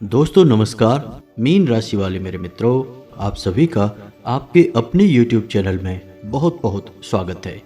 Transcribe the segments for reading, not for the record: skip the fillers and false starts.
दोस्तों नमस्कार। मीन राशि वाले मेरे मित्रों, आप सभी का आपके अपने YouTube चैनल में बहुत बहुत स्वागत है।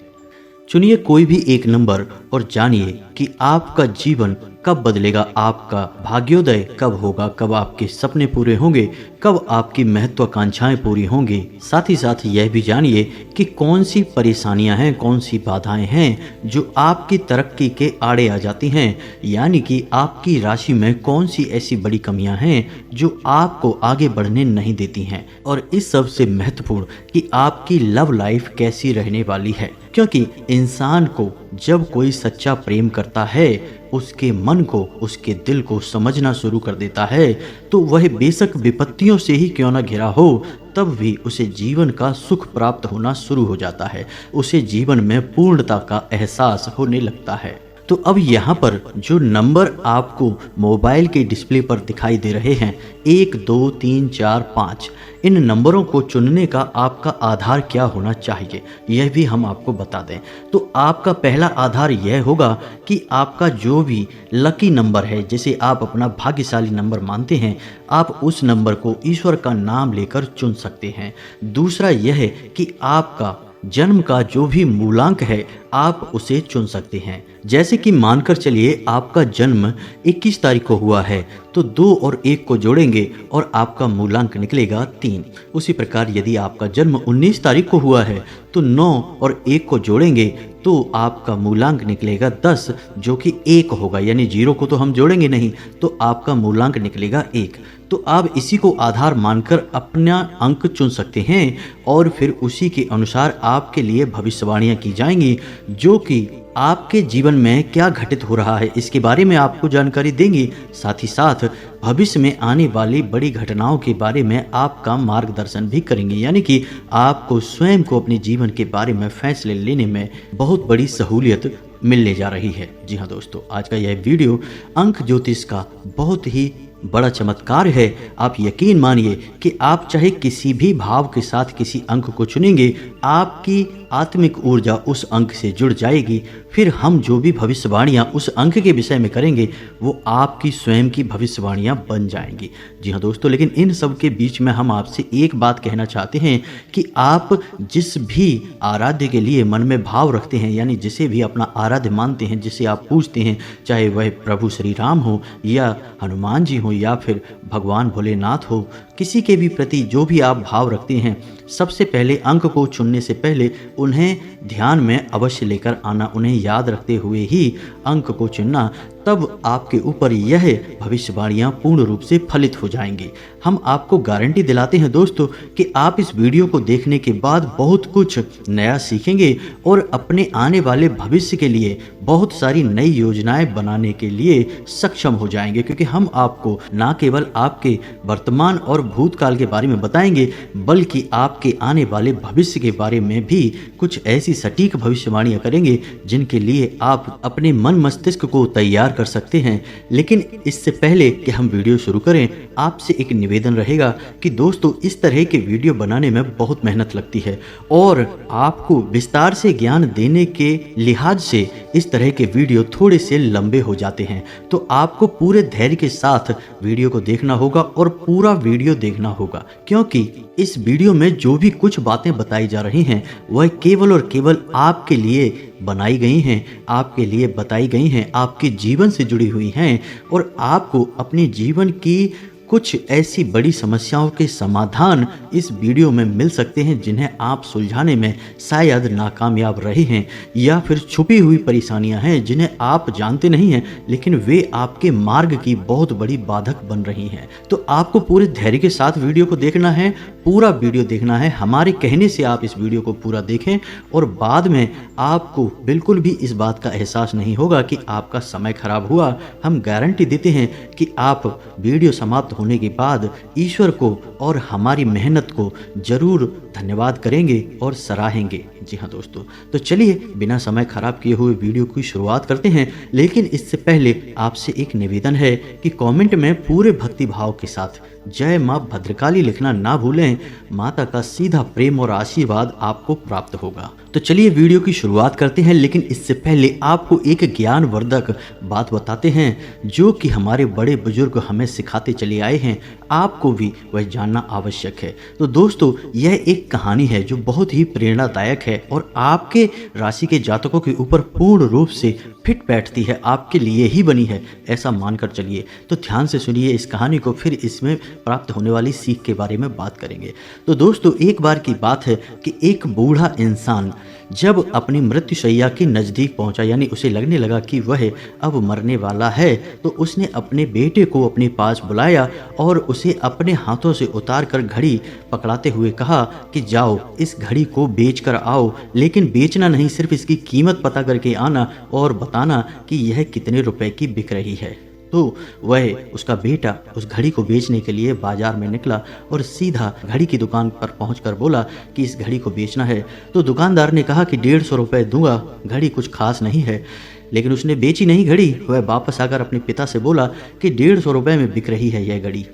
चुनिए कोई भी एक नंबर और जानिए कि आपका जीवन कब बदलेगा, आपका भाग्योदय कब होगा, कब आपके सपने पूरे होंगे, कब आपकी महत्वाकांक्षाएं पूरी होंगी। साथ ही साथ यह भी जानिए कि कौन सी परेशानियां हैं, कौन सी बाधाएं हैं जो आपकी तरक्की के आड़े आ जाती हैं, यानी कि आपकी राशि में कौन सी ऐसी बड़ी कमियां हैं जो आपको आगे बढ़ने नहीं देती हैं। और इस सबसे महत्वपूर्ण कि आपकी लव लाइफ कैसी रहने वाली है, क्योंकि इंसान को जब कोई सच्चा प्रेम करता है उसके मन को, उसके दिल को समझना शुरू कर देता है, तो वह बेशक विपत्तियों से ही क्यों ना घिरा हो, तब भी उसे जीवन का सुख प्राप्त होना शुरू हो जाता है। उसे जीवन में पूर्णता का एहसास होने लगता है। तो अब यहाँ पर जो नंबर आपको मोबाइल के डिस्प्ले पर दिखाई दे रहे हैं, 1 2 3 4 5, इन नंबरों को चुनने का आपका आधार क्या होना चाहिए, यह भी हम आपको बता दें। तो आपका पहला आधार यह होगा कि आपका जो भी लकी नंबर है, जिसे आप अपना भाग्यशाली नंबर मानते हैं, आप उस नंबर को ईश्वर का नाम लेकर चुन सकते हैं। दूसरा यह है कि आपका जन्म का जो भी मूलांक है आप उसे चुन सकते हैं। जैसे कि मानकर चलिए आपका जन्म 21 तारीख को हुआ है, तो 2 और 1 को जोड़ेंगे और आपका मूलांक निकलेगा 3। उसी प्रकार यदि आपका जन्म 19 तारीख को हुआ है तो 9 और 1 को जोड़ेंगे तो आपका मूलांक निकलेगा 10, जो कि 1 होगा, यानी 0 को तो हम जोड़ेंगे नहीं, तो आपका मूलांक निकलेगा 1। तो आप इसी को आधार मानकर अपना अंक चुन सकते हैं और फिर उसी के अनुसार आपके लिए भविष्यवाणियां की जाएंगी, जो कि आपके जीवन में क्या घटित हो रहा है इसके बारे में आपको जानकारी देंगी। साथ ही साथ भविष्य में आने वाली बड़ी घटनाओं के बारे में आपका मार्गदर्शन भी करेंगे, यानी कि आपको स्वयं को अपने जीवन के बारे में फैसले लेने में बहुत बड़ी सहूलियत मिलने जा रही है। जी हाँ दोस्तों, आज का यह वीडियो अंक ज्योतिष का बहुत ही बड़ा चमत्कार है। आप यकीन मानिए कि आप चाहे किसी भी भाव के साथ किसी अंक को चुनेंगे, आपकी आत्मिक ऊर्जा उस अंक से जुड़ जाएगी। फिर हम जो भी भविष्यवाणियाँ उस अंक के विषय में करेंगे वो आपकी स्वयं की भविष्यवाणियाँ बन जाएंगी। जी हाँ दोस्तों, लेकिन इन सब के बीच में हम आपसे एक बात कहना चाहते हैं कि आप जिस भी आराध्य के लिए मन में भाव रखते हैं, यानी जिसे भी अपना आराध्य मानते हैं, जिसे आप पूजते हैं, चाहे वह प्रभु श्री राम हो या हनुमान जी हो या फिर भगवान भोलेनाथ हो, किसी के भी प्रति जो भी आप भाव रखते हैं, सबसे पहले अंक को चुनने से पहले उन्हें ध्यान में अवश्य लेकर आना, उन्हें याद रखते हुए ही अंक को चुनना, तब आपके ऊपर यह भविष्यवाणियां पूर्ण रूप से फलित हो जाएंगी। हम आपको गारंटी दिलाते हैं दोस्तों कि आप इस वीडियो को देखने के बाद बहुत कुछ नया सीखेंगे और अपने आने वाले भविष्य के लिए बहुत सारी नई योजनाएं बनाने के लिए सक्षम हो जाएंगे, क्योंकि हम आपको ना केवल आपके वर्तमान और भूतकाल के बारे में बताएंगे, बल्कि आपके आने वाले भविष्य के बारे में भी कुछ ऐसी सटीक भविष्यवाणियां करेंगे जिनके लिए आप अपने मन मस्तिष्क को तैयार कर सकते हैं। लेकिन इससे पहले कि हम वीडियो शुरू करें, आपसे एक निवेदन रहेगा कि दोस्तों इस तरह के वीडियो बनाने में बहुत मेहनत लगती है और आपको विस्तार से ज्ञान देने के लिहाज से इस तरह के वीडियो थोड़े से लंबे हो जाते हैं। तो आपको पूरे धैर्य के साथ वीडियो को देखना होगा और पूरा वीडियो देखना होगा, क्योंकि इस वीडियो में जो भी कुछ बातें बताई जा रही हैं वह केवल और केवल आपके लिए बनाई गई हैं, आपके लिए बताई गई हैं, आपके जीवन से जुड़ी हुई हैं और आपको अपने जीवन की कुछ ऐसी बड़ी समस्याओं के समाधान इस वीडियो में मिल सकते हैं जिन्हें आप सुलझाने में शायद नाकामयाब रहे हैं, या फिर छुपी हुई परेशानियां हैं जिन्हें आप जानते नहीं हैं लेकिन वे आपके मार्ग की बहुत बड़ी बाधक बन रही हैं। तो आपको पूरे धैर्य के साथ वीडियो को देखना है, पूरा वीडियो देखना है। हमारे कहने से आप इस वीडियो को पूरा देखें और बाद में आपको बिल्कुल भी इस बात का एहसास नहीं होगा कि आपका समय खराब हुआ। हम गारंटी देते हैं कि आप वीडियो समाप्त होने के बाद ईश्वर को और हमारी मेहनत को जरूर धन्यवाद करेंगे और सराहेंगे। जी हाँ दोस्तों, तो चलिए बिना समय खराब किए हुए वीडियो की शुरुआत करते हैं। लेकिन इससे पहले आपसे एक निवेदन है कि कमेंट में पूरे भक्ति भाव के साथ जय माँ भद्रकाली लिखना ना भूलें। माता का सीधा प्रेम और आशीर्वाद आपको प्राप्त होगा। तो चलिए वीडियो की शुरुआत करते हैं, लेकिन इससे पहले आपको एक ज्ञानवर्धक बात बताते हैं जो कि हमारे बड़े बुजुर्ग हमें सिखाते चले आए हैं, आपको भी वह जानना आवश्यक है। तो दोस्तों, यह एक कहानी है जो बहुत ही प्रेरणादायक है और आपके राशि के जातकों के ऊपर पूर्ण रूप से फिट बैठती है, आपके लिए ही बनी है, ऐसा मानकर चलिए। तो ध्यान से सुनिए इस कहानी को, फिर इसमें प्राप्त होने वाली सीख के बारे में बात करेंगे। तो दोस्तों, एक बार की बात है कि एक बूढ़ा इंसान जब अपनी मृत्युशैया के नज़दीक पहुंचा, यानी उसे लगने लगा कि वह अब मरने वाला है, तो उसने अपने बेटे को अपने पास बुलाया और उसे अपने हाथों से उतार कर घड़ी पकड़ाते हुए कहा कि जाओ इस घड़ी को बेच कर आओ, लेकिन बेचना नहीं, सिर्फ इसकी कीमत पता करके आना और बताना कि यह कितने रुपए की बिक रही है। तो वह उसका बेटा उस घड़ी को बेचने के लिए बाजार में निकला और सीधा घड़ी की दुकान पर पहुंचकर बोला कि इस घड़ी को बेचना है। तो दुकानदार ने कहा कि 150 रुपये दूंगा, घड़ी कुछ खास नहीं है। लेकिन उसने बेची नहीं घड़ी। वह वापस आकर अपने पिता से बोला कि 150 रुपये में बिक रही है यह घड़ी।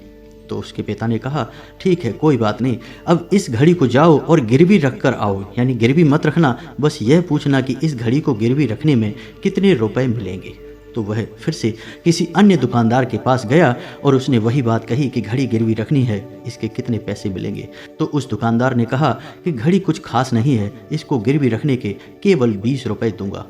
तो उसके पिता ने कहा ठीक है, कोई बात नहीं, अब इस घड़ी को जाओ और गिरवी रख कर आओ, यानी गिरवी मत रखना, बस यह पूछना कि इस घड़ी को गिरवी रखने में कितने रुपए मिलेंगे। तो वह फिर से किसी अन्य दुकानदार के पास गया और उसने वही बात कही कि घड़ी गिरवी रखनी है, इसके कितने पैसे मिलेंगे। तो उस दुकानदार ने कहा कि घड़ी कुछ खास नहीं है, इसको गिरवी रखने के केवल 20 रुपये दूंगा।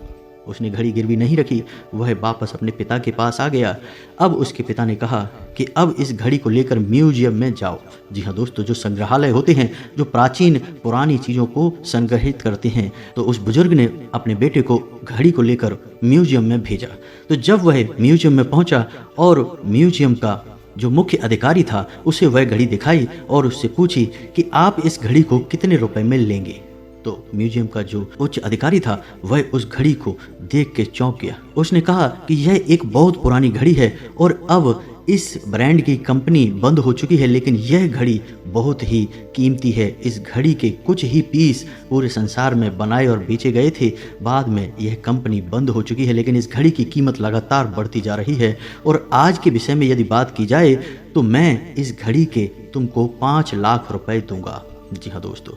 उसने घड़ी गिरवी नहीं रखी, वह वापस अपने पिता के पास आ गया। अब उसके पिता ने कहा कि अब इस घड़ी को लेकर म्यूजियम में जाओ। जी हाँ दोस्तों, जो संग्रहालय होते हैं जो प्राचीन पुरानी चीज़ों को संग्रहित करते हैं, तो उस बुजुर्ग ने अपने बेटे को घड़ी को लेकर म्यूजियम में भेजा। तो जब वह म्यूजियम में पहुंचा और म्यूजियम का जो मुख्य अधिकारी था उसे वह घड़ी दिखाई और उससे पूछी कि आप इस घड़ी को कितने रुपए में लेंगे। तो म्यूजियम का जो उच्च अधिकारी था वह उस घड़ी को देख के चौंक गया। उसने कहा कि यह एक बहुत पुरानी घड़ी है और अब इस ब्रांड की कंपनी बंद हो चुकी है, लेकिन यह घड़ी बहुत ही कीमती है। इस घड़ी के कुछ ही पीस पूरे संसार में बनाए और बेचे गए थे, बाद में यह कंपनी बंद हो चुकी है, लेकिन इस घड़ी की कीमत लगातार बढ़ती जा रही है। और आज के विषय में यदि बात की जाए तो मैं इस घड़ी के तुमको 5 लाख रुपए दूंगा। जी हाँ दोस्तों,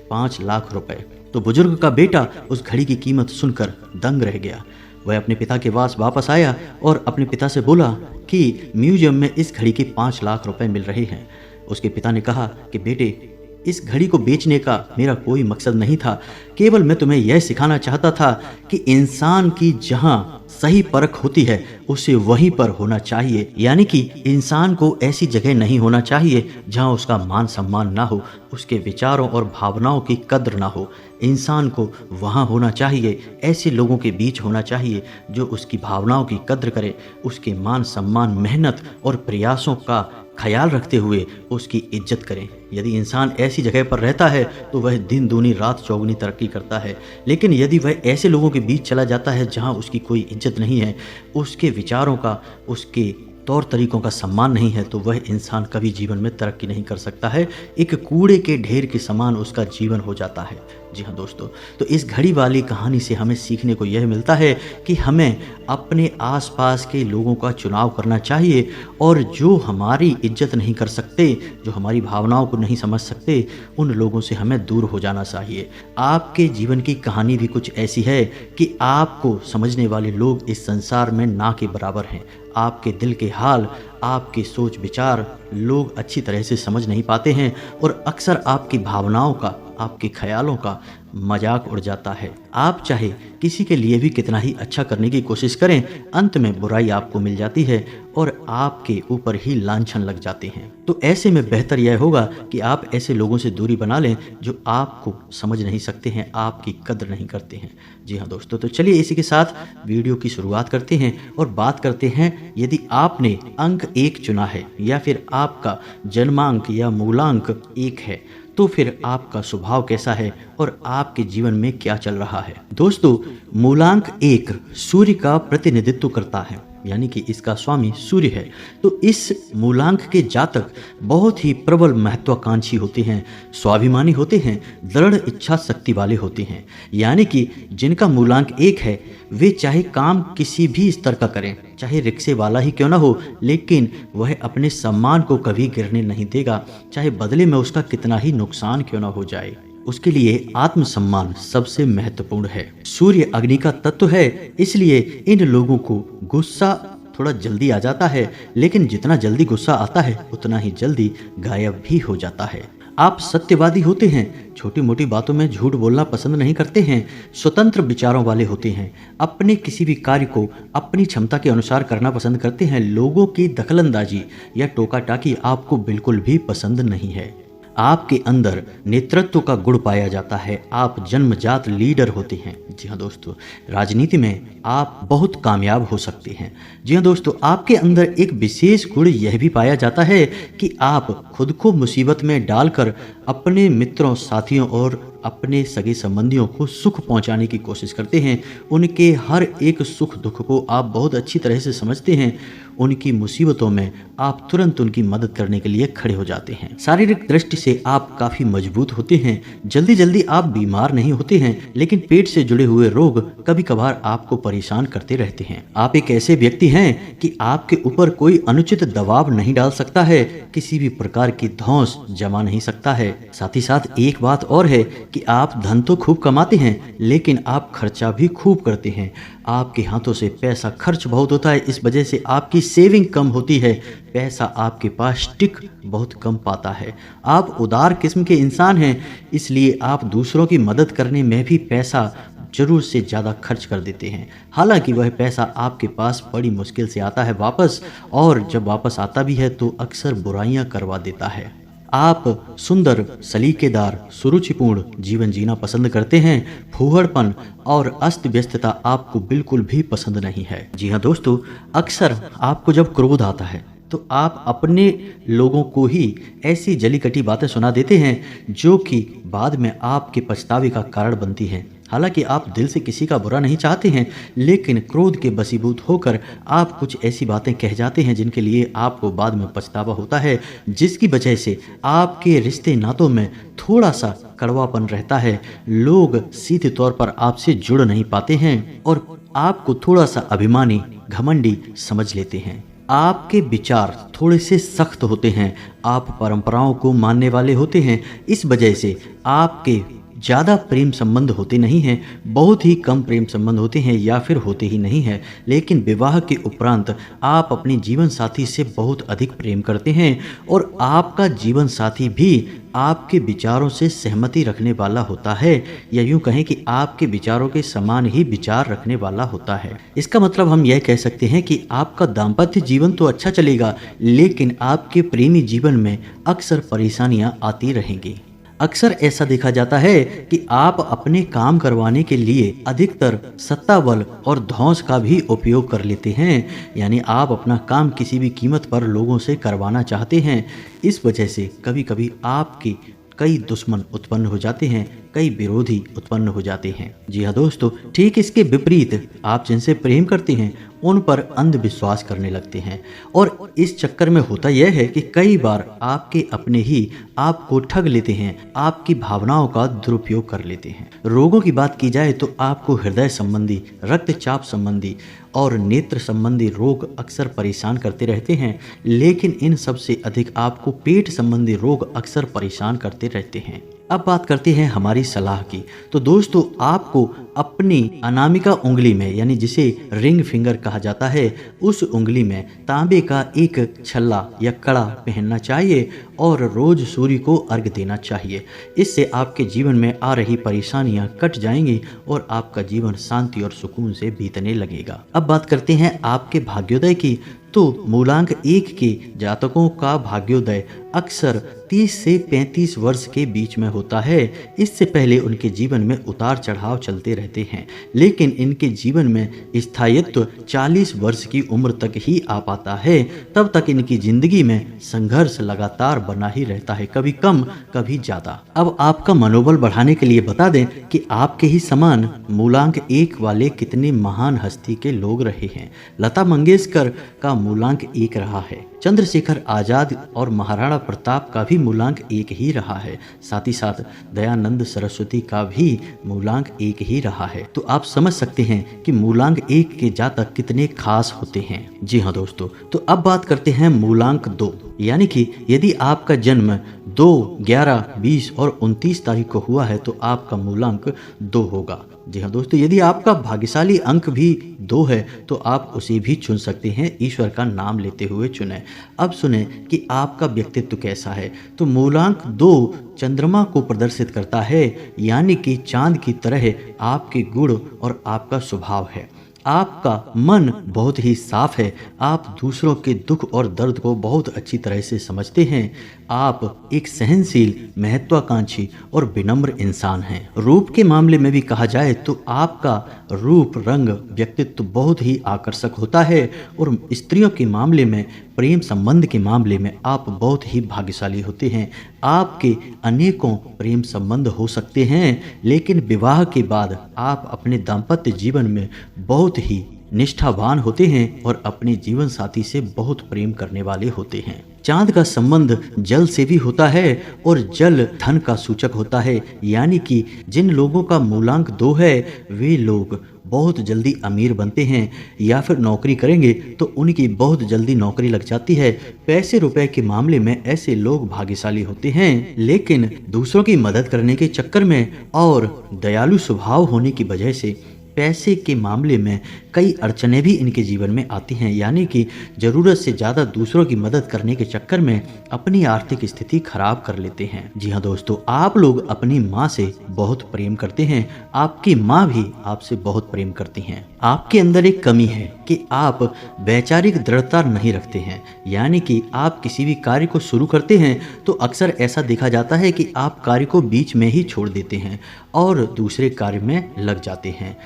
5 लाख रुपए। तो बुजुर्ग का बेटा उस घड़ी की कीमत सुनकर दंग रह गया। वह अपने पिता के पास वापस आया और अपने पिता से बोला कि म्यूजियम में इस घड़ी के 5 लाख रुपए मिल रहे हैं। उसके पिता ने कहा कि बेटे, इस घड़ी को बेचने का मेरा कोई मकसद नहीं था, केवल मैं तुम्हें यह सिखाना चाहता था कि इंसान की जहां सही परख होती है उसे वहीं पर होना चाहिए, यानी कि इंसान को ऐसी जगह नहीं होना चाहिए जहां उसका मान सम्मान ना हो, उसके विचारों और भावनाओं की कद्र ना हो। इंसान को वहां होना चाहिए, ऐसे लोगों के बीच होना चाहिए जो उसकी भावनाओं की कद्र करे, उसके मान सम्मान, मेहनत और प्रयासों का ख्याल रखते हुए उसकी इज्जत करें। यदि इंसान ऐसी जगह पर रहता है तो वह दिन दूनी रात चौगुनी तरक्की करता है, लेकिन यदि वह ऐसे लोगों के बीच चला जाता है जहां उसकी कोई इज्जत नहीं है, उसके विचारों का, उसके तौर तरीकों का सम्मान नहीं है, तो वह इंसान कभी जीवन में तरक्की नहीं कर सकता है। एक कूड़े के ढेर के समान उसका जीवन हो जाता है। जी हाँ दोस्तों, तो इस घड़ी वाली कहानी से हमें सीखने को यह मिलता है कि हमें अपने आसपास के लोगों का चुनाव करना चाहिए और जो हमारी इज्जत नहीं कर सकते, जो हमारी भावनाओं को नहीं समझ सकते, उन लोगों से हमें दूर हो जाना चाहिए। आपके जीवन की कहानी भी कुछ ऐसी है कि आपको समझने वाले लोग इस संसार में ना के बराबर हैं। आपके दिल के हाल, आपके सोच विचार लोग अच्छी तरह से समझ नहीं पाते हैं और अक्सर आपकी भावनाओं का, आपके ख्यालों का मजाक उड़ जाता है। आप चाहे किसी के लिए भी कितना ही अच्छा करने की कोशिश करें, अंत में बुराई आपको मिल जाती है और आपके ऊपर ही लांछन लग जाते हैं। तो ऐसे में बेहतर यह होगा कि आप ऐसे लोगों से दूरी बना लें जो आपको समझ नहीं सकते हैं, आपकी कद्र नहीं करते हैं। जी हाँ दोस्तों, तो चलिए इसी के साथ वीडियो की शुरुआत करते हैं और बात करते हैं, यदि आपने अंक 1 चुना है या फिर आपका जन्मांक या मूलांक 1 है तो फिर आपका स्वभाव कैसा है और आपके जीवन में क्या चल रहा है। दोस्तों, मूलांक 1 सूर्य का प्रतिनिधित्व करता है। यानी कि इसका स्वामी सूर्य है। तो इस मूलांक के जातक बहुत ही प्रबल महत्वाकांक्षी होते हैं, स्वाभिमानी होते हैं, दृढ़ इच्छा शक्ति वाले होते हैं। यानी कि जिनका मूलांक 1 है वे चाहे काम किसी भी स्तर का करें, चाहे रिक्शे वाला ही क्यों ना हो, लेकिन वह अपने सम्मान को कभी गिरने नहीं देगा, चाहे बदले में उसका कितना ही नुकसान क्यों ना हो जाए। उसके लिए आत्मसम्मान सबसे महत्वपूर्ण है। सूर्य अग्नि का तत्व है, इसलिए इन लोगों को गुस्सा थोड़ा जल्दी आ जाता है, लेकिन जितना जल्दी गुस्सा आता है उतना ही जल्दी गायब भी हो जाता है। आप सत्यवादी होते हैं, छोटी मोटी बातों में झूठ बोलना पसंद नहीं करते हैं, स्वतंत्र विचारों वाले होते हैं, अपने किसी भी कार्य को अपनी क्षमता के अनुसार करना पसंद करते हैं। लोगों की दखलंदाजी या टोका टाकी आपको बिल्कुल भी पसंद नहीं है। आपके अंदर नेतृत्व का गुण पाया जाता है, आप जन्मजात लीडर होते हैं। जी हाँ दोस्तों, राजनीति में आप बहुत कामयाब हो सकते हैं। जी हाँ दोस्तों, आपके अंदर एक विशेष गुण यह भी पाया जाता है कि आप खुद को मुसीबत में डालकर अपने मित्रों, साथियों और अपने सगे संबंधियों को सुख पहुंचाने की कोशिश करते हैं। उनके हर एक सुख दुख को आप बहुत अच्छी तरह से समझते हैं। उनकी मुसीबतों में आप तुरंत उनकी मदद करने के लिए खड़े हो जाते हैं। शारीरिक दृष्टि से आप काफ़ी मजबूत होते हैं, जल्दी जल्दी आप बीमार नहीं होते हैं, लेकिन पेट से जुड़े हुए रोग कभी कभार आपको परेशान करते रहते हैं। आप एक ऐसे व्यक्ति हैं कि आपके ऊपर कोई अनुचित दबाव नहीं डाल सकता है, किसी भी प्रकार की धौंस जमा नहीं सकता है। साथ ही साथ एक बात और है कि आप धन तो खूब कमाते हैं, लेकिन आप खर्चा भी खूब करते हैं। आपके हाथों से पैसा खर्च बहुत होता है, इस वजह से आपकी सेविंग कम होती है, पैसा आपके पास टिक बहुत कम पाता है। आप उदार किस्म के इंसान हैं, इसलिए आप दूसरों की मदद करने में भी पैसा जरूर से ज़्यादा खर्च कर देते हैं। हालांकि वह पैसा आपके पास बड़ी मुश्किल से आता है वापस, और जब वापस आता भी है तो अक्सर बुराइयां करवा देता है। आप सुंदर, सलीकेदार, सुरुचिपूर्ण जीवन जीना पसंद करते हैं। फूहड़पन और अस्त व्यस्तता आपको बिल्कुल भी पसंद नहीं है। जी हाँ दोस्तों, अक्सर आपको जब क्रोध आता है तो आप अपने लोगों को ही ऐसी जली कटी बातें सुना देते हैं जो कि बाद में आपके पछतावे का कारण बनती हैं। हालांकि आप दिल से किसी का बुरा नहीं चाहते हैं, लेकिन क्रोध के बसीभूत होकर आप कुछ ऐसी बातें कह जाते हैं जिनके लिए आपको बाद में पछतावा होता है, जिसकी वजह से आपके रिश्ते नातों में थोड़ा सा कड़वापन रहता है। लोग सीधे तौर पर आपसे जुड़ नहीं पाते हैं और आपको थोड़ा सा अभिमानी, घमंडी समझ लेते हैं। आपके विचार थोड़े से सख्त होते हैं, आप परंपराओं को मानने वाले होते हैं, इस वजह से आपके ज़्यादा प्रेम संबंध होते नहीं हैं, बहुत ही कम प्रेम संबंध होते हैं या फिर होते ही नहीं हैं। लेकिन विवाह के उपरांत आप अपने जीवन साथी से बहुत अधिक प्रेम करते हैं और आपका जीवन साथी भी आपके विचारों से सहमति रखने वाला होता है, या यूं कहें कि आपके विचारों के समान ही विचार रखने वाला होता है। इसका मतलब हम यह कह सकते हैं कि आपका दाम्पत्य जीवन तो अच्छा चलेगा, लेकिन आपके प्रेमी जीवन में अक्सर परेशानियां आती रहेंगी। अक्सर ऐसा देखा जाता है कि आप अपने काम करवाने के लिए अधिकतर सत्ता बल और धौंस का भी उपयोग कर लेते हैं, यानी आप अपना काम किसी भी कीमत पर लोगों से करवाना चाहते हैं। इस वजह से कभी कभी आपकी कई दुश्मन उत्पन्न हो जाते हैं, कई विरोधी उत्पन्न हो जाते हैं। जी हाँ दोस्तों, ठीक इसके विपरीत आप जिनसे प्रेम करते हैं उन पर अंधविश्वास करने लगते हैं, और इस चक्कर में होता यह है कि कई बार आपके अपने ही आपको ठग लेते हैं, आपकी भावनाओं का दुरुपयोग कर लेते हैं। रोगों की बात की जाए तो आपको हृदय संबंधी, रक्तचाप संबंधी और नेत्र संबंधी रोग अक्सर परेशान करते रहते हैं, लेकिन इन सब से अधिक आपको पेट संबंधी रोग अक्सर परेशान करते रहते हैं। अब बात करते हैं हमारी सलाह की। तो दोस्तों, आपको अपनी अनामिका उंगली में, यानी जिसे रिंग फिंगर कहा जाता है, उस उंगली में तांबे का एक छल्ला या कड़ा पहनना चाहिए और रोज सूर्य को अर्घ देना चाहिए। इससे आपके जीवन में आ रही परेशानियां कट जाएंगी और आपका जीवन शांति और सुकून से बीतने लगेगा। अब बात करते हैं आपके भाग्योदय की। तो मूलांक 1 के जातकों का भाग्योदय अक्सर 30 से 35 वर्ष के बीच में होता है। इससे पहले उनके जीवन में उतार चढ़ाव चलते रहते हैं, लेकिन इनके जीवन में स्थायित्व 40 वर्ष की उम्र तक ही आ पाता है। तब तक इनकी जिंदगी में संघर्ष लगातार बना ही रहता है, कभी कम कभी ज्यादा। अब आपका मनोबल बढ़ाने के लिए बता दें कि आपके ही समान मूलांक 1 वाले कितने महान हस्ती के लोग रहे हैं। लता मंगेशकर का मूलांक 1 रहा है, चंद्रशेखर आजाद और महाराणा प्रताप का भी मूलांक 1 ही रहा है, साथ ही साथ दयानंद सरस्वती का भी मूलांक 1 ही रहा है। तो आप समझ सकते हैं कि मूलांक 1 के जातक कितने खास होते हैं। जी हाँ दोस्तों, तो अब बात करते हैं मूलांक 2, यानी कि यदि आपका जन्म 2, 11, 20 और 29 तारीख को हुआ है तो आपका मूलांक 2 होगा। जी हाँ दोस्तों, यदि आपका भाग्यशाली अंक भी 2 है तो आप उसे भी चुन सकते हैं, ईश्वर का नाम लेते हुए चुनें। अब सुने कि आपका व्यक्तित्व कैसा है। तो मूलांक 2 चंद्रमा को प्रदर्शित करता है, यानी कि चांद की तरह आपके गुण और आपका स्वभाव है। आपका मन बहुत ही साफ है, आप दूसरों के दुख और दर्द को बहुत अच्छी तरह से समझते हैं। आप एक सहनशील, महत्वाकांक्षी और विनम्र इंसान हैं। रूप के मामले में भी कहा जाए तो आपका रूप, रंग, व्यक्तित्व बहुत ही आकर्षक होता है और स्त्रियों के मामले में, प्रेम संबंध के मामले में आप बहुत ही भाग्यशाली होते हैं। आपके अनेकों प्रेम संबंध हो सकते हैं, लेकिन विवाह के बाद आप अपने दाम्पत्य जीवन में बहुत ही निष्ठावान होते हैं और अपने जीवन साथी से बहुत प्रेम करने वाले होते हैं। चांद का संबंध जल से भी होता है और जल धन का सूचक होता है, यानी कि जिन लोगों का मूलांक 2 है वे लोग बहुत जल्दी अमीर बनते हैं, या फिर नौकरी करेंगे तो उनकी बहुत जल्दी नौकरी लग जाती है। पैसे रुपए के मामले में ऐसे लोग भाग्यशाली होते हैं, लेकिन दूसरों की मदद करने के चक्कर में और दयालु स्वभाव होने की वजह से पैसे के मामले में कई अड़चनें भी इनके जीवन में आती हैं, यानी कि ज़रूरत से ज़्यादा दूसरों की मदद करने के चक्कर में अपनी आर्थिक स्थिति खराब कर लेते हैं। जी हाँ दोस्तों, आप लोग अपनी माँ से बहुत प्रेम करते हैं, आपकी माँ भी आपसे बहुत प्रेम करती हैं। आपके अंदर एक कमी है कि आप वैचारिक दृढ़ता नहीं रखते हैं, यानी कि आप किसी भी कार्य को शुरू करते हैं तो अक्सर ऐसा देखा जाता है कि आप कार्य को बीच में ही छोड़ देते हैं और दूसरे कार्य में लग जाते हैं।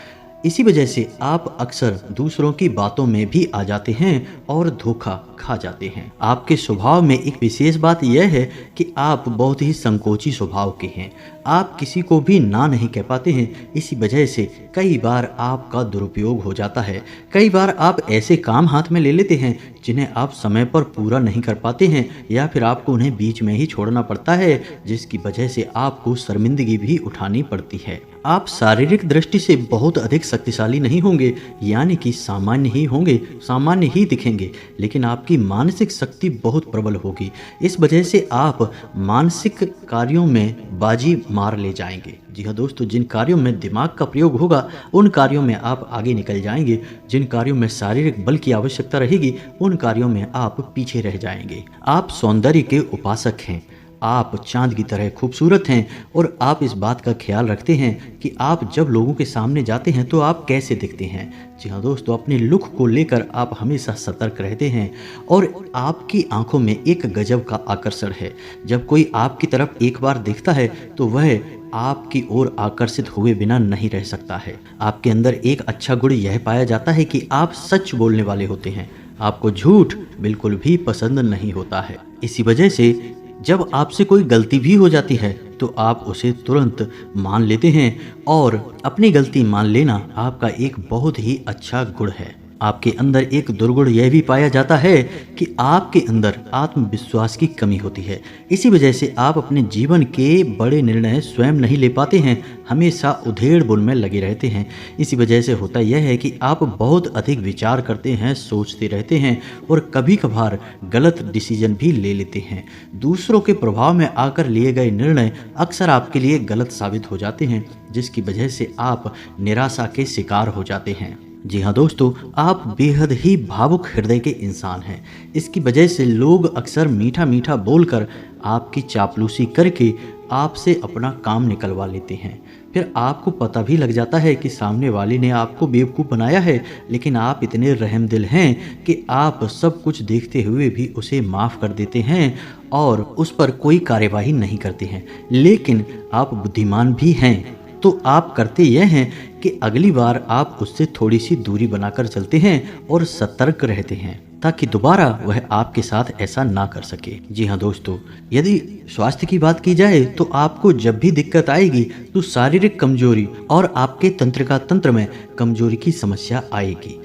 इसी वजह से आप अक्सर दूसरों की बातों में भी आ जाते हैं और धोखा खा जाते हैं। आपके स्वभाव में एक विशेष बात यह है कि आप बहुत ही संकोची स्वभाव के हैं, आप किसी को भी ना नहीं कह पाते हैं। इसी वजह से कई बार आपका दुरुपयोग हो जाता है। कई बार आप ऐसे काम हाथ में ले लेते हैं जिन्हें आप समय पर पूरा नहीं कर पाते हैं, या फिर आपको उन्हें बीच में ही छोड़ना पड़ता है, जिसकी वजह से आपको शर्मिंदगी भी उठानी पड़ती है। आप शारीरिक दृष्टि से बहुत अधिक शक्तिशाली नहीं होंगे, यानी कि सामान्य ही होंगे, सामान्य ही दिखेंगे, लेकिन आपकी मानसिक शक्ति बहुत प्रबल होगी। इस वजह से आप मानसिक कार्यों में बाजी मार ले जाएंगे। जी हाँ दोस्तों, जिन कार्यों में दिमाग का प्रयोग होगा उन कार्यों में आप आगे निकल जाएंगे, जिन कार्यों में शारीरिक बल की आवश्यकता रहेगी उन कार्यों में आप पीछे रह जाएंगे। आप सौंदर्य के उपासक हैं, आप चांद की तरह खूबसूरत हैं और आप इस बात का ख्याल रखते हैं कि आप जब लोगों के सामने जाते हैं तो आप कैसे दिखते हैं। जी हाँ दोस्तों, अपने लुक को लेकर आप हमेशा सतर्क रहते हैं और आपकी आंखों में एक गजब का आकर्षण है। जब कोई आपकी तरफ एक बार देखता है तो वह आपकी ओर आकर्षित हुए बिना नहीं रह सकता है। आपके अंदर एक अच्छा गुण यह पाया जाता है कि आप सच बोलने वाले होते हैं, आपको झूठ बिल्कुल भी पसंद नहीं होता है। इसी वजह से जब आपसे कोई गलती भी हो जाती है तो आप उसे तुरंत मान लेते हैं और अपनी गलती मान लेना आपका एक बहुत ही अच्छा गुण है। आपके अंदर एक दुर्गुण यह भी पाया जाता है कि आपके अंदर आत्मविश्वास की कमी होती है। इसी वजह से आप अपने जीवन के बड़े निर्णय स्वयं नहीं ले पाते हैं, हमेशा उधेड़-बुन में लगे रहते हैं। इसी वजह से होता यह है कि आप बहुत अधिक विचार करते हैं, सोचते रहते हैं और कभी कभार गलत डिसीजन भी ले लेते हैं। दूसरों के प्रभाव में आकर लिए गए निर्णय अक्सर आपके लिए गलत साबित हो जाते हैं, जिसकी वजह से आप निराशा के शिकार हो जाते हैं। जी हाँ दोस्तों, आप बेहद ही भावुक हृदय के इंसान हैं। इसकी वजह से लोग अक्सर मीठा मीठा बोलकर आपकी चापलूसी करके आपसे अपना काम निकलवा लेते हैं। फिर आपको पता भी लग जाता है कि सामने वाले ने आपको बेवकूफ़ बनाया है, लेकिन आप इतने रहमदिल हैं कि आप सब कुछ देखते हुए भी उसे माफ़ कर देते हैं और उस पर कोई कार्यवाही नहीं करते हैं। लेकिन आप बुद्धिमान भी हैं, तो आप करते यह हैं कि अगली बार आप उससे थोड़ी सी दूरी बनाकर चलते हैं और सतर्क रहते हैं ताकि दोबारा वह आपके साथ ऐसा ना कर सके। जी हाँ दोस्तों, यदि स्वास्थ्य की बात की जाए तो आपको जब भी दिक्कत आएगी तो शारीरिक कमजोरी और आपके तंत्रिका तंत्र में कमजोरी की समस्या आएगी।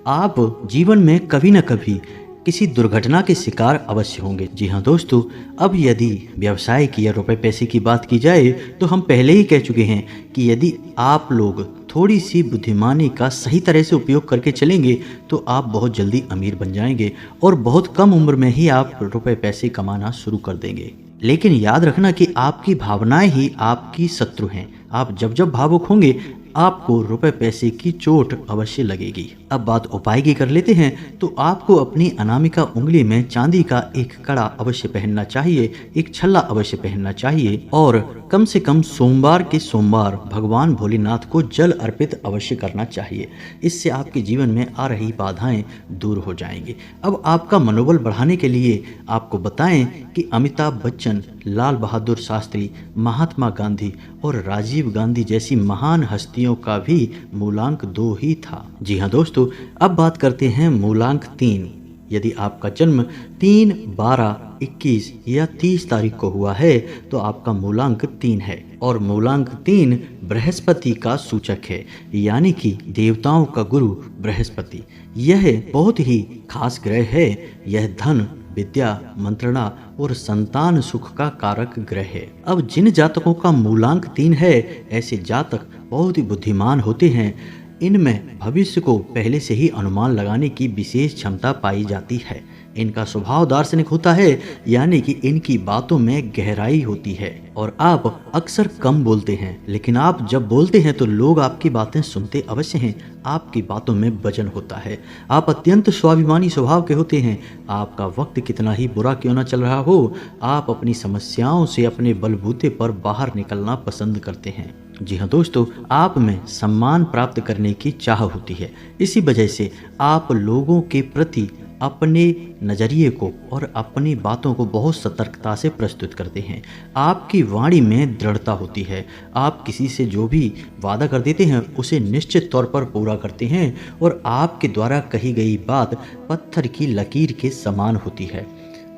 आप जीवन में कभी न कभी किसी दुर्घटना के शिकार अवश्य होंगे। जी हाँ दोस्तों, अब यदि व्यवसाय की या रुपए पैसे की बात की जाए तो हम पहले ही कह चुके हैं कि यदि आप लोग थोड़ी सी बुद्धिमानी का सही तरह से उपयोग करके चलेंगे तो आप बहुत जल्दी अमीर बन जाएंगे और बहुत कम उम्र में ही आप रुपए पैसे कमाना शुरू कर देंगे। लेकिन याद रखना कि आपकी भावनाएं ही आपकी शत्रु हैं। आप जब जब भावुक होंगे आपको रुपए पैसे की चोट अवश्य लगेगी। अब बात उपाय की कर लेते हैं तो आपको अपनी अनामिका उंगली में चांदी का एक कड़ा अवश्य पहनना चाहिए, एक छल्ला अवश्य पहनना चाहिए और कम से कम सोमवार के सोमवार भगवान भोलेनाथ को जल अर्पित अवश्य करना चाहिए। इससे आपके जीवन में आ रही बाधाएं दूर हो जाएंगी। अब आपका मनोबल बढ़ाने के लिए आपको बताएं कि अमिताभ बच्चन, लाल बहादुर शास्त्री, महात्मा गांधी और राजीव गांधी जैसी महान हस्तियों का भी मूलांक 2 ही था। जी हाँ दोस्तों, अब बात करते हैं मूलांक 3। यदि आपका जन्म 3, 12, 21 या 30 तारीख को हुआ है तो आपका मूलांक 3 है और मूलांक 3 बृहस्पति का सूचक है, यानी कि देवताओं का गुरु बृहस्पति। यह बहुत ही खास ग्रह है। यह धन, विद्या, मंत्रणा और संतान सुख का कारक ग्रह है। अब जिन जातकों का मूलांक 3 है, ऐसे जातक बहुत ही बुद्धिमान होते हैं। इनमें भविष्य को पहले से ही अनुमान लगाने की विशेष क्षमता पाई जाती है। इनका स्वभाव दार्शनिक होता है, यानी कि इनकी बातों में गहराई होती है और आप अक्सर कम बोलते हैं, लेकिन आप जब बोलते हैं तो लोग आपकी बातें सुनते अवश्य हैं। आपकी बातों में वजन होता है। आप अत्यंत स्वाभिमानी स्वभाव के होते हैं। आपका वक्त कितना ही बुरा क्यों ना चल रहा हो, आप अपनी समस्याओं से अपने बलबूते पर बाहर निकलना पसंद करते हैं। जी हाँ दोस्तों, आप में सम्मान प्राप्त करने की चाह होती है। इसी वजह से आप लोगों के प्रति अपने नज़रिए को और अपनी बातों को बहुत सतर्कता से प्रस्तुत करते हैं। आपकी वाणी में दृढ़ता होती है। आप किसी से जो भी वादा कर देते हैं उसे निश्चित तौर पर पूरा करते हैं और आपके द्वारा कही गई बात पत्थर की लकीर के समान होती है।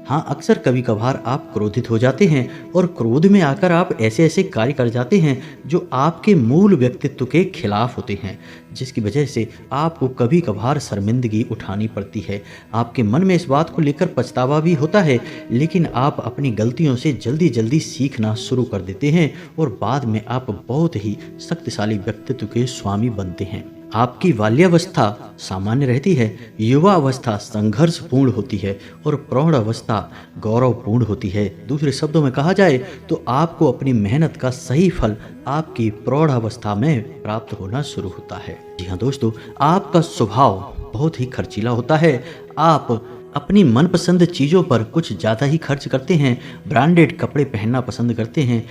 हाँ, अक्सर कभी कभार आप क्रोधित हो जाते हैं और क्रोध में आकर आप ऐसे ऐसे कार्य कर जाते हैं जो आपके मूल व्यक्तित्व के खिलाफ होते हैं, जिसकी वजह से आपको कभी कभार शर्मिंदगी उठानी पड़ती है। आपके मन में इस बात को लेकर पछतावा भी होता है, लेकिन आप अपनी गलतियों से जल्दी जल्दी सीखना शुरू कर देते हैं और बाद में आप बहुत ही शक्तिशाली व्यक्तित्व के स्वामी बनते हैं। आपकी बाल्यावस्था सामान्य रहती है, युवा अवस्था संघर्षपूर्ण होती है और प्रौढ़ अवस्था गौरवपूर्ण होती है। दूसरे शब्दों में कहा जाए तो आपको अपनी मेहनत का सही फल आपकी प्रौढ़ अवस्था में प्राप्त होना शुरू होता है। जी हाँ दोस्तों, आपका स्वभाव बहुत ही खर्चीला होता है। आप अपनी मनपसंद चीज़ों पर कुछ ज़्यादा ही खर्च करते हैं। ब्रांडेड कपड़े पहनना पसंद करते हैं।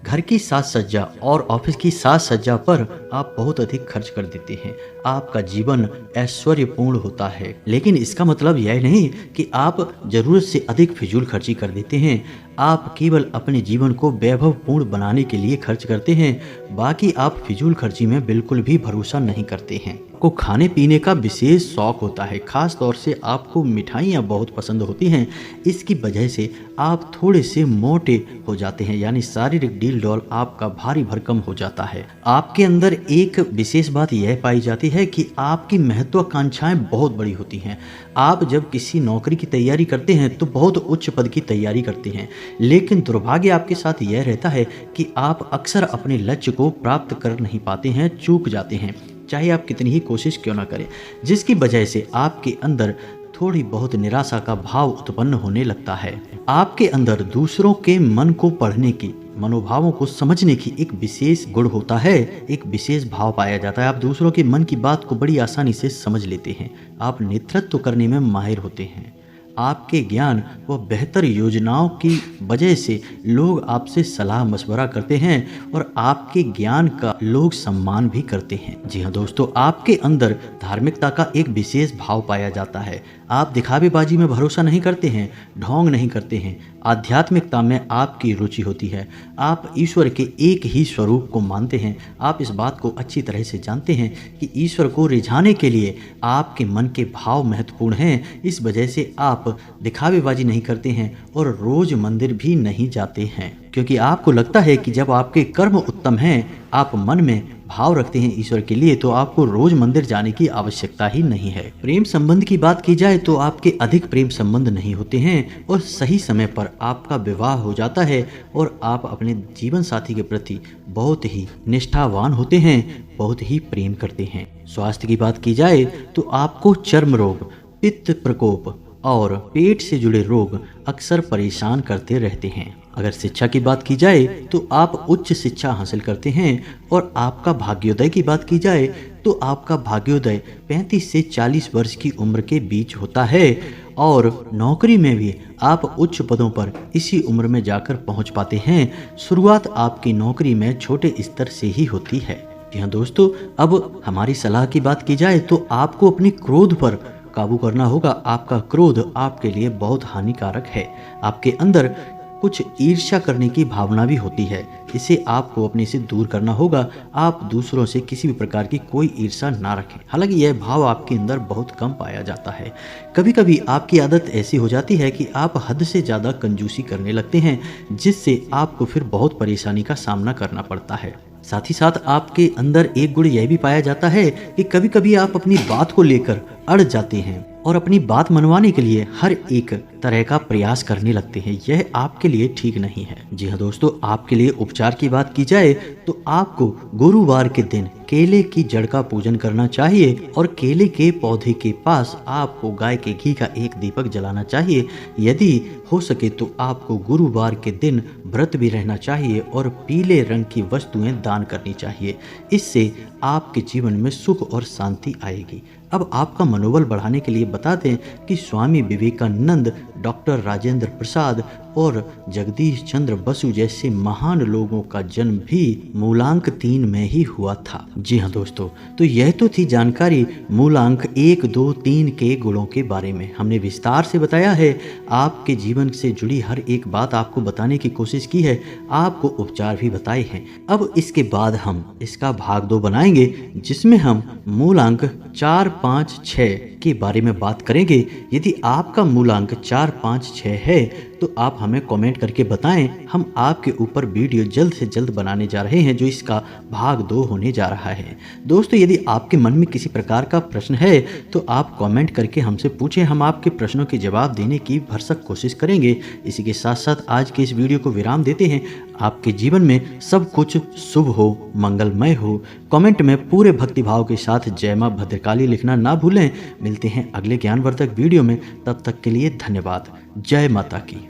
घर की साज सज्जा और ऑफिस की साज सज्जा पर आप बहुत अधिक खर्च कर देते हैं। आपका जीवन ऐश्वर्यपूर्ण होता है, लेकिन इसका मतलब यह नहीं कि आप जरूरत से अधिक फिजूल खर्ची कर देते हैं। आप केवल अपने जीवन को वैभवपूर्ण बनाने के लिए खर्च करते हैं। बाकी आप फिजूल खर्ची में बिल्कुल भी भरोसा नहीं करते हैं। आपको खाने पीने का विशेष शौक होता है, खास तौर से आपको मिठाइयाँ बहुत पसंद होती हैं। इसकी वजह से आप थोड़े से मोटे हो जाते हैं, यानी शारीरिक डील डॉल आपका भारी भरकम हो जाता है। आपके अंदर एक विशेष बात यह पाई जाती है कि आपकी महत्वाकांक्षाएं बहुत बड़ी होती हैं। आप जब किसी नौकरी की तैयारी करते हैं तो बहुत उच्च पद की तैयारी करते हैं, लेकिन दुर्भाग्य आपके साथ यह रहता है कि आप अक्सर अपने लक्ष्य को प्राप्त कर नहीं पाते हैं, चूक जाते हैं, चाहे आप कितनी ही कोशिश क्यों ना करें, जिसकी वजह से आपके अंदर थोड़ी बहुत निराशा का भाव उत्पन्न होने लगता है। आपके अंदर दूसरों के मन को पढ़ने की, मनोभावों को समझने की एक विशेष गुण होता है, एक विशेष भाव पाया जाता है। आप दूसरों के मन की बात को बड़ी आसानी से समझ लेते हैं। आप नेतृत्व करने में माहिर होते हैं। आपके ज्ञान व बेहतर योजनाओं की वजह से लोग आपसे सलाह मशवरा करते हैं और आपके ज्ञान का लोग सम्मान भी करते हैं। जी हाँ दोस्तों, आपके अंदर धार्मिकता का एक विशेष भाव पाया जाता है। आप दिखावेबाजी में भरोसा नहीं करते हैं, ढोंग नहीं करते हैं। आध्यात्मिकता में आपकी रुचि होती है। आप ईश्वर के एक ही स्वरूप को मानते हैं। आप इस बात को अच्छी तरह से जानते हैं कि ईश्वर को रिझाने के लिए आपके मन के भाव महत्वपूर्ण हैं। इस वजह से आप दिखावेबाजी नहीं करते हैं और रोज मंदिर भी नहीं जाते हैं, क्योंकि आपको लगता है कि जब आपके कर्म उत्तम हैं, आप मन में भाव रखते हैं ईश्वर के लिए, तो आपको रोज मंदिर जाने की आवश्यकता ही नहीं है। प्रेम संबंध की बात की जाए तो आपके अधिक प्रेम संबंध नहीं होते हैं और सही समय पर आपका विवाह हो जाता है और आप अपने जीवन साथी के प्रति बहुत ही निष्ठावान होते हैं, बहुत ही प्रेम करते हैं। स्वास्थ्य की बात की जाए तो आपको चर्म रोग, पित्त प्रकोप और पेट से जुड़े रोग अक्सर परेशान करते रहते हैं। अगर शिक्षा की बात की जाए तो आप उच्च शिक्षा हासिल करते हैं और आपका भाग्योदय की बात की जाए तो आपका भाग्योदय 35 से 40 वर्ष की उम्र के बीच होता है और नौकरी में भी आप उच्च पदों पर इसी उम्र में जाकर पहुंच पाते हैं। शुरुआत आपकी नौकरी में छोटे स्तर से ही होती है। जी हाँ दोस्तों, अब हमारी सलाह की बात की जाए तो आपको अपनी क्रोध पर काबू करना होगा। आपका क्रोध आपके लिए बहुत हानिकारक है। आपके अंदर कुछ ईर्ष्या करने की भावना भी होती है, इसे आपको अपने से दूर करना होगा। आप दूसरों से किसी भी प्रकार की कोई ईर्ष्या ना रखें। हालांकि यह भाव आपके अंदर बहुत कम पाया जाता है। कभी कभी आपकी आदत ऐसी हो जाती है कि आप हद से ज़्यादा कंजूसी करने लगते हैं, जिससे आपको फिर बहुत परेशानी का सामना करना पड़ता है। साथ ही साथ आपके अंदर एक गुण यह भी पाया जाता है कि कभी कभी आप अपनी बात को लेकर अड़ जाते हैं और अपनी बात मनवाने के लिए हर एक तरह का प्रयास करने लगते हैं। यह आपके लिए ठीक नहीं है। जी हाँ दोस्तों, आपके लिए उपचार की बात की जाए तो आपको गुरुवार के दिन केले की जड़ का पूजन करना चाहिए और केले के पौधे के पास आपको गाय के घी का एक दीपक जलाना चाहिए। यदि हो सके तो आपको गुरुवार के दिन व्रत भी रहना चाहिए और पीले रंग की वस्तुएं दान करनी चाहिए। इससे आपके जीवन में सुख और शांति आएगी। अब आपका मनोबल बढ़ाने के लिए बता दें कि स्वामी विवेकानंद, डॉक्टर राजेंद्र प्रसाद और जगदीश चंद्र बसु जैसे महान लोगों का जन्म भी मूलांक 3 में ही हुआ था। जी हाँ दोस्तों, तो यह तो थी जानकारी मूलांक 1, 2, 3 के गुणों के बारे में। हमने विस्तार से बताया है, आपके जीवन से जुड़ी हर एक बात आपको बताने की कोशिश की है, आपको उपचार भी बताए हैं। अब इसके बाद हम इसका भाग 2 बनाएंगे, जिसमें हम मूलांक 4, 5, 6 के बारे में बात करेंगे। यदि आपका मूलांक 4, 5, 6 है तो आप हमें कमेंट करके बताएं। हम आपके ऊपर वीडियो जल्द से जल्द बनाने जा रहे हैं, जो इसका भाग 2 होने जा रहा है। दोस्तों, यदि आपके मन में किसी प्रकार का प्रश्न है तो आप कमेंट करके हमसे पूछें। हम आपके प्रश्नों के जवाब देने की भरसक कोशिश करेंगे। इसी के साथ साथ आज के इस वीडियो को विराम देते हैं। आपके जीवन में सब कुछ शुभ हो, मंगलमय हो। कमेंट में पूरे भक्तिभाव के साथ जय मां भद्रकाली लिखना ना भूलें। मिलते हैं अगले ज्ञानवर्धक वीडियो में। तब तक के लिए धन्यवाद। जय माता की।